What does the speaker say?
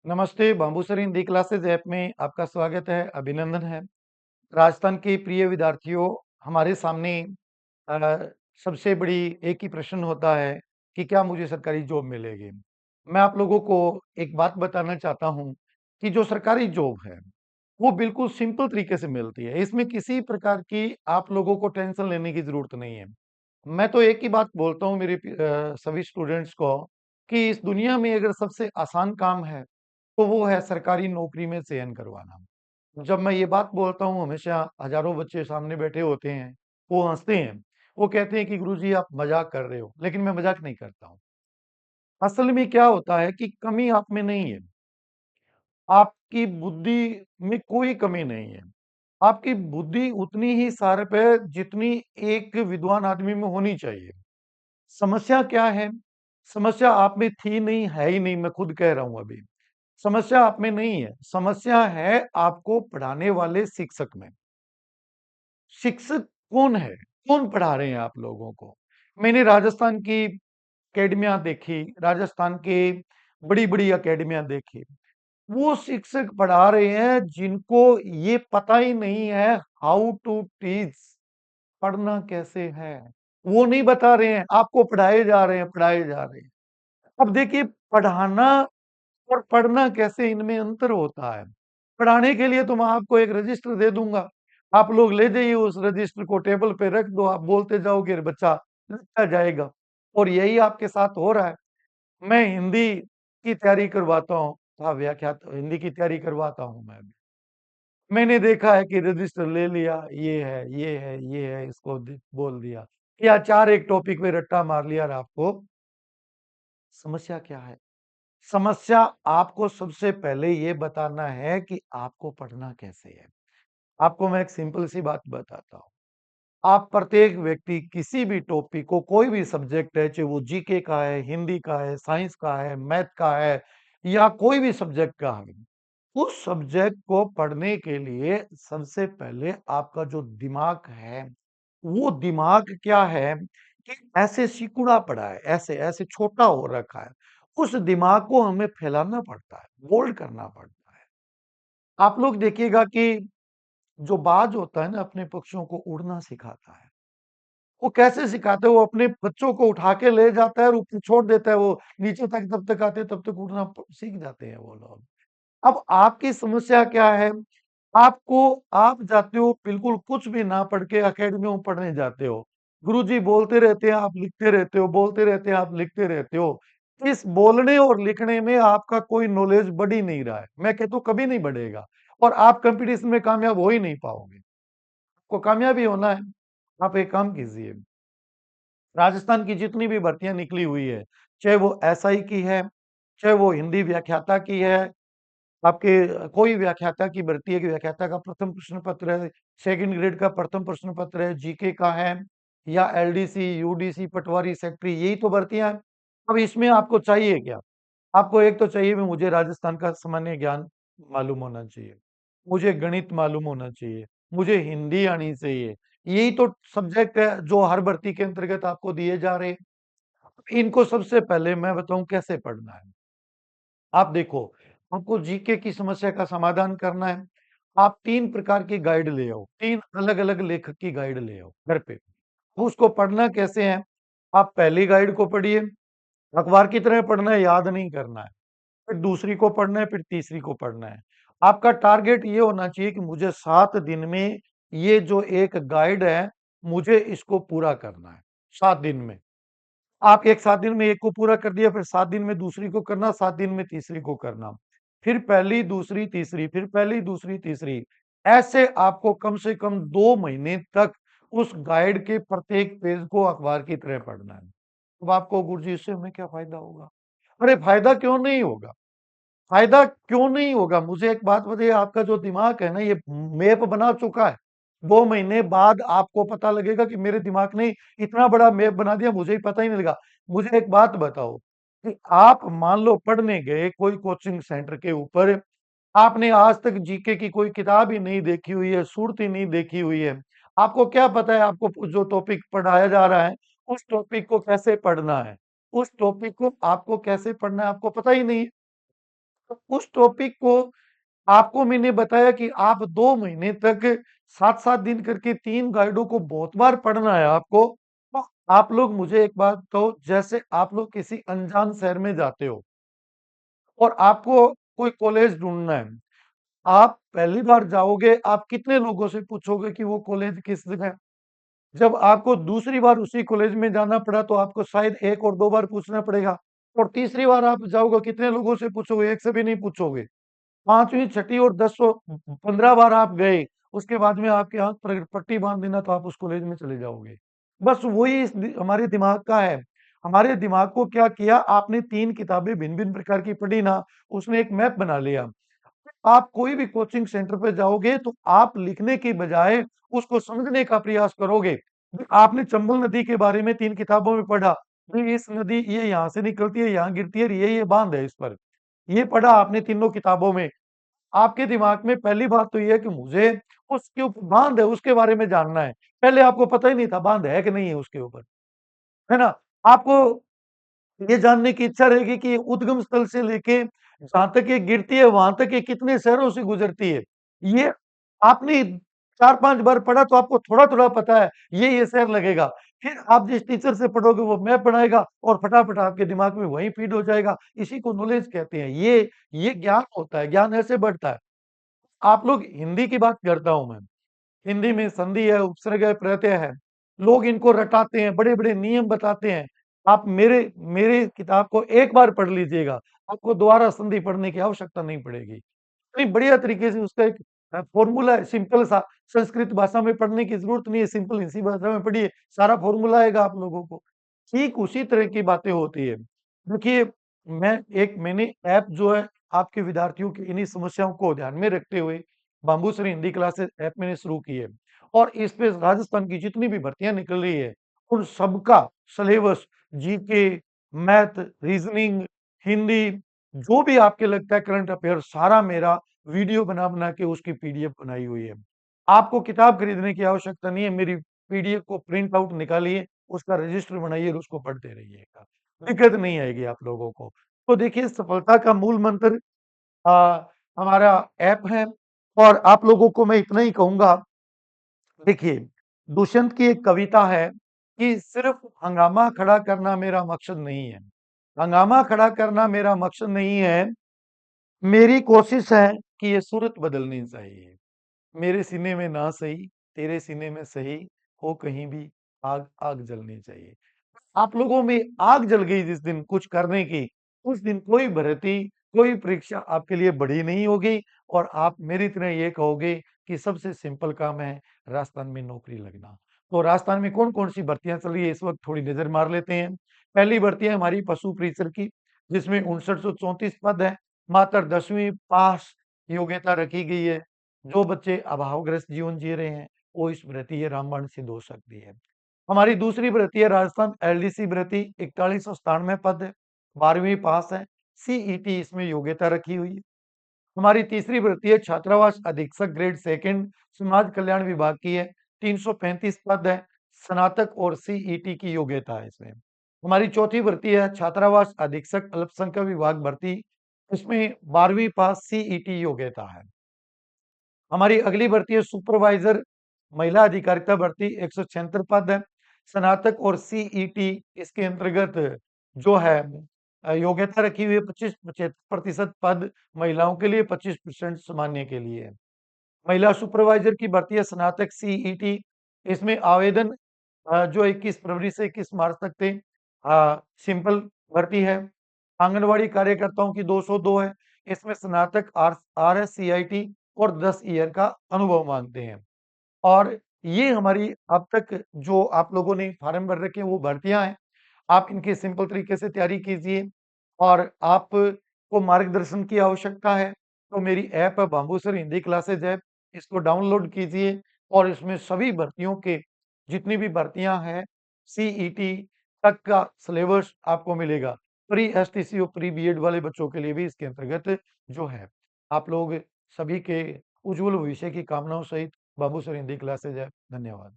नमस्ते, बाम्बूसर Hindi classes app में आपका स्वागत है, अभिनंदन है। राजस्थान के प्रिय विद्यार्थियों, हमारे सामने अ, सबसे बड़ी एक ही प्रश्न होता है कि क्या मुझे सरकारी जॉब मिलेगी? मैं आप लोगों को एक बात बताना चाहता हूँ कि जो सरकारी जॉब है, वो बिल्कुल सिंपल तरीके से मिलती है। इसमें किसी प्रकार की आप लोगों को टेंशन लेने की ज़रूरत नहीं है। मैं तो एक ही बात बोलता हूँ मेरे सभी स्टूडेंट्स को कि इस दुनिया में अगर सबसे आसान काम है, तो वो है सरकारी नौकरी में चयन करवाना। जब मैं ये बात बोलता हूँ हमेशा हज़ारों बच्चे सामने बैठे होते हैं, वो हँसते हैं। वो कहते हैं कि गुरुजी आप मज़ाक कर रहे हो, लेकिन मैं मज़ाक नहीं करता हूँ। असल में क्या होता है कि कमी आप में नहीं है, आपकी बुद्धि में कोई कमी नहीं है। आपकी बुद्धि उतनी ही शार्प है जितनी एक विद्वान आदमी में होनी चाहिए। समस्या क्या है? समस्या आप में थी नहीं, है ही नहीं, मैं खुद कह रहा हूँ अभी। समस्या आप में नहीं है, समस्या है आपको पढ़ाने वाले शिक्षक में। शिक्षक कौन है? कौन पढ़ा रहे हैं आप लोगों को? मैंने राजस्थान की अकेडमियाँ देखी, राजस्थान के बड़ी-बड़ी अकेडमियाँ देखी। वो शिक्षक पढ़ा रहे हैं जिनको ये पता ही नहीं है हाउ टू टीच, पढ़ना कैसे है? वो नहीं बता रहे हैं, आपको पढ़ाए जा रहे हैं, पढ़ाए जा रहे हैं। अब देखिए पढ़ाना और पढ़ना कैसे इनमें अंतर होता है। पढ़ाने के लिए तो मैं आपको एक रजिस्टर दे दूँगा। आप लोग ले जाइए उस रजिस्टर को टेबल पे रख दो, आप बोलते जाओगे और बच्चा लिखता जाएगा। और यही आपके साथ हो रहा है। मैं हिंदी की तैयारी करवाता हूँ, हाँ, व्याख्यात हिंदी की तैयारी करवाता हूँ मैं भी। मैंने देखा है कि रजिस्टर ले लिया, ये है, ये है, ये है, इसको बोल दिया। या 4 एक टॉपिक पे रट्टा मार लिया और आपको समस्या क्या है? समस्या आपको सबसे पहले ये बताना है कि आपको पढ़ना कैसे है। आपको मैं एक सिंपल सी बात बताता हूँ। आप प्रत्येक व्यक्ति किसी भी टॉपिक को कोई भी सब्जेक्ट है, चाहे वो जीके का है, हिंदी का है, साइंस का है, मैथ का है या कोई भी सब्जेक्ट का है। उस सब्जेक्ट को पढ़ने के लिए सबसे पहले आपका जो दिमाग है, वो दिमाग क्या है कि ऐसे सिकुड़ा पड़ा है, ऐसे छोटा हो रखा है। उस दिमाग को हमें फैलाना पड़ता है, बोल्ड करना पड़ता है। आप लोग देखिएगा कि जो बाज होता है ना अपने पक्षियों को उड़ना सिखाता है। वो कैसे सिखाते हैं? वो अपने बच्चों को उठा के ले जाता है और ऊपर छोड़ देता है, वो नीचे तक तब तक आते हैं तब तक उड़ना सीख जाते हैं वो लोग। अब आपकी समस्या क्या है? आपको आप जाते हो बिल्कुल कुछ भी ना पढ़ के अकेडमियों में पढ़ने जाते हो। गुरुजी बोलते रहते हैं, आप लिखते रहते हो, बोलते रहते हैं, आप लिखते रहते हो। इस बोलने और लिखने में आपका कोई नॉलेज बढ़ ही नहीं रहा है। मैं कहता हूँ कभी नहीं बढ़ेगा और आप कॉम्पिटिशन में कामयाब हो ही नहीं पाओगे। आपको कामयाबी होना है, आप एक काम कीजिए, राजस्थान की जितनी भी भर्तियाँ निकली हुई है, चाहे वो एसआई की है, चाहे वो हिंदी व्याख्याता की है, आपके कोई व्याख्याता की भर्ती है कि व्याख्याता का प्रथम प्रश्न पत्र है, सेकंड ग्रेड का प्रथम प्रश्न पत्र है, जीके का है या एलडीसी, यूडीसी, पटवारी, सेक्रेटरी यही तो भर्तियां हैं। अब इसमें आपको चाहिए क्या? आपको एक तो चाहिए भी मुझे राजस्थान का सामान्य ज्ञान मालूम होना चाहिए, मुझे गणित मालूम होना चाहिए, मुझे हिंदी आनी चाहिए। यही तो सब्जेक्ट है जो हर भर्ती के अंतर्गत आपको दिए जा रहे हैं। इनको सबसे पहले मैं बताऊं कैसे पढ़ना है। आप देखो, आपको जीके की समस्या का समाधान करना है। आप 3 प्रकार की गाइड ले आओ, 3 अलग-अलग लेखक की गाइड ले आओ घर पे। उसको पढ़ना कैसे है? आप पहली गाइड को पढ़िए, अखबार की तरह पढ़ना है, याद नहीं करना है। फिर दूसरी को पढ़ना है, फिर तीसरी को पढ़ना है। आपका टारगेट ये होना चाहिए कि मुझे 7 दिन में ये जो एक गाइड है, मुझे इसको पूरा करना है, 7 दिन में। आप एक 7 दिन में एक को पूरा कर दिया, फिर 7 दिन में दूसरी को करना, 7 दिन में तीसरी को करना। फिर पहली, दूसरी, तीसरी, फिर पहली, दूसरी, तीसरी। ऐसे आपको कम से कम 2 महीने तक उस गाइड के प्रत्येक पेज को अखबार की तरह पढ़ना है। अब आपको गुरुजी इससे हमें क्या फ़ायदा होगा? अरे फ़ायदा क्यों नहीं होगा? फ़ायदा क्यों नहीं होगा? मुझे एक बात बताइए, आपका जो दिमाग है ना ये मैप बना चुका है। 2 महीने बाद आपको पता लगेगा कि मेरे दिमाग ने इतना बड़ा मैप बना दिया मुझे ही पता ही नहीं लगा। मुझे एक बात बताओ कि आप मान लो पढ़ने गए कोई कोचिंग सेंटर के ऊपर, आपने आज तक जीके की कोई किताब ही नहीं देखी हुई है, सूरत ही नहीं देखी हुई है। आपको क्या पता है आपको जो टॉपिक पढ़ाया जा रहा है, उस टॉपिक को कैसे पढ़ना है? उस टॉपिक को आपको कैसे पढ़ना है आपको पता ही नहीं है। तो उस टॉपिक को आपको मैंने बताया कि आप 2 महीने तक 7-7 दिन करके 3 गाइडों को बहुत बार पढ़ना है आपको। तो आप लोग मुझे एक बात कहो, जैसे आप लोग किसी अनजान शहर में जाते हो और आपको कोई कॉलेज ढूँढना है। आप पहली बार जाओगे, आप कितने लोगों से पूछोगे कि वो कॉलेज किस जगह है? जब आपको दूसरी बार उसी कॉलेज में जाना पड़ा तो आपको शायद 1 और 2 बार पूछना पड़ेगा और तीसरी बार आप जाओगे, कितने लोगों से पूछोगे? 1 से भी नहीं पूछोगे। 5वीं, छठी और 15 बार आप गए, उसके बाद में आपके आँख पर पट्टी बाँध देना तो आप उस कॉलेज में चले जाओगे। बस वही हमारे दिमाग का है। हमारे दिमाग को क्या किया, आपने 3 किताबें भिन्न-भिन्न प्रकार की पढ़ी ना, उसने एक मैप बना लिया। आप कोई भी कोचिंग सेंटर पे जाओगे तो आप लिखने की बजाय उसको समझने का प्रयास करोगे। आपने चंबल नदी के बारे में 3 किताबों में पढ़ा, ये इस नदी ये यहाँ से निकलती है, यहाँ गिरती है और ये बाँध है इस पर। ये पढ़ा आपने तीनों किताबों में। आपके दिमाग में पहली बात तो ये है कि मुझे उसके ऊपर बाँध है उसके बारे में जानना है। पहले आपको पता ही नहीं था बाँध है कि नहीं है उसके ऊपर, है ना? आपको ये जानने की इच्छा रहेगी कि उद्गम स्थल से लेके जहाँ तक ये गिरती है, वहाँ तक ये कितने शहरों से गुज़रती है। ये आपने 4-5 बार पढ़ा तो आपको थोड़ा-थोड़ा पता है, ये शहर लगेगा। फिर आप जिस टीचर से पढ़ोगे वो मैप बनाएगा और फटाफट आपके दिमाग में वही फीड हो जाएगा। इसी को नॉलेज कहते हैं। ये ज्ञान होता है, ज्ञान ऐसे बढ़ता है। आप लोग हिंदी की बात करता हूँ मैं। हिंदी में संधि है, उपसर्ग है, प्रत्यय है। लोग इनको रटाते हैं, बड़े-बड़े नियम बताते हैं। आप मेरे मेरे किताब को एक बार पढ़ लीजिएगा, आपको दोबारा संधि पढ़ने की आवश्यकता नहीं पड़ेगी। इतनी बढ़िया तरीके से उसका एक फ़ॉर्मूला है सिंपल सा, संस्कृत भाषा में पढ़ने की ज़रूरत नहीं है, सिंपल इसी भाषा में पढ़िए, सारा फ़ॉर्मूला आएगा आप लोगों को। ठीक उसी तरह की बातें होती है। देखिए, मैंने ऐप जो है आपके विद्यार्थियों की इन्हीं समस्याओं को ध्यान में रखते हुए बाम्बूसरी हिंदी क्लासेस ऐप मैंने शुरू की है और इस पे राजस्थान की जितनी भी भर्तियाँ निकल रही है, उन सबका syllabus GK, math, reasoning, Hindi जो भी आपके लगता है करंट अफेयर सारा मेरा वीडियो बना-बना के उसकी पीडीएफ बनाई हुई है। आपको किताब खरीदने की आवश्यकता नहीं है, मेरी पीडीएफ को प्रिंट आउट निकालिए, उसका रजिस्टर बनाइए और उसको पढ़ते रहिएगा। दिक्कत नहीं आएगी आप लोगों को। तो देखिए सफलता का मूल मंत्र हमारा ऐप है और आप लोगों को मैं इतना ही कहूँगा, देखिए दुष्यंत की एक कविता है कि सिर्फ हंगामा खड़ा करना मेरा मकसद नहीं है। हंगामा खड़ा करना मेरा मकसद नहीं है, मेरी कोशिश है कि ये सूरत बदलनी चाहिए। मेरे सीने में ना सही, तेरे सीने में सही, हो कहीं भी आग आग जलनी चाहिए। आप लोगों में आग जल गई जिस दिन कुछ करने की, उस दिन कोई भर्ती, कोई परीक्षा आपके लिए बड़ी नहीं होगी और आप मेरी तरह ये कहोगे कि सबसे सिंपल काम है राजस्थान में नौकरी लगना। तो राजस्थान में कौन-कौन सी भर्तियाँ चल रही है इस वक़्त थोड़ी नज़र मार लेते हैं। पहली भर्ती है हमारी पशु परिचर की, जिसमें 5934 पद है। मात्र 10वीं पास योग्यता रखी गई है। जो बच्चे अभावग्रस्त जीवन जी रहे हैं, वो इस भर्ती ये रामबाण सिद्ध हो सकती है। हमारी दूसरी भर्ती है राजस्थान एलडीसी भर्ती 4197 पद है, 12वीं पास है, सीईटी इसमें योग्यता रखी हुई है। हमारी तीसरी भर्ती है छात्रावास अधीक्षक ग्रेड सेकंड समाज कल्याण विभाग की है, 335 पद है, स्नातक और सीईटी की योग्यता है इसमें। हमारी चौथी भर्ती है छात्रावास अधीक्षक अल्पसंख्यक विभाग भर्ती, इसमें 12वीं पास सीईटी योग्यता है। हमारी अगली भर्ती है सुपरवाइजर महिला अधिकारिता भर्ती 176 पद है। स्नातक और सीईटी इसके अंतर्गत जो है योग्यता रखी हुई है 25-75% पद महिलाओं के लिए, 25% सामान्य के लिए है। महिला सुपरवाइजर की भर्ती है स्नातक सीईटी, इसमें आवेदन जो 21 फरवरी से 21 मार्च तक थे। सिंपल भर्ती है। आंगनवाड़ी कार्यकर्ताओं की 202 है। इसमें स्नातक आरएससीआईटी और 10 ईयर का अनुभव मांगते हैं। और ये हमारी अब तक जो आप लोगों ने फार्म भर रखे हैं वो भर्तियां हैं। आप इनकी सिंपल तरीके से तैयारी कीजिए और आपको मार्गदर्शन की आवश्यकता है तो मेरी ऐप है बाम्बू हिंदी क्लासेज ऐप, इसको डाउनलोड कीजिए और इसमें सभी भर्तियों के जितनी भी भर्तियां हैं सीईटी तक का सिलेबस आपको मिलेगा। प्री एसटीसी और प्री बीएड वाले बच्चों के लिए भी इसके अंतर्गत जो है आप लोग सभी के उज्जवल भविष्य की कामनाओं सहित बाबू सर हिंदी क्लासेज है। धन्यवाद।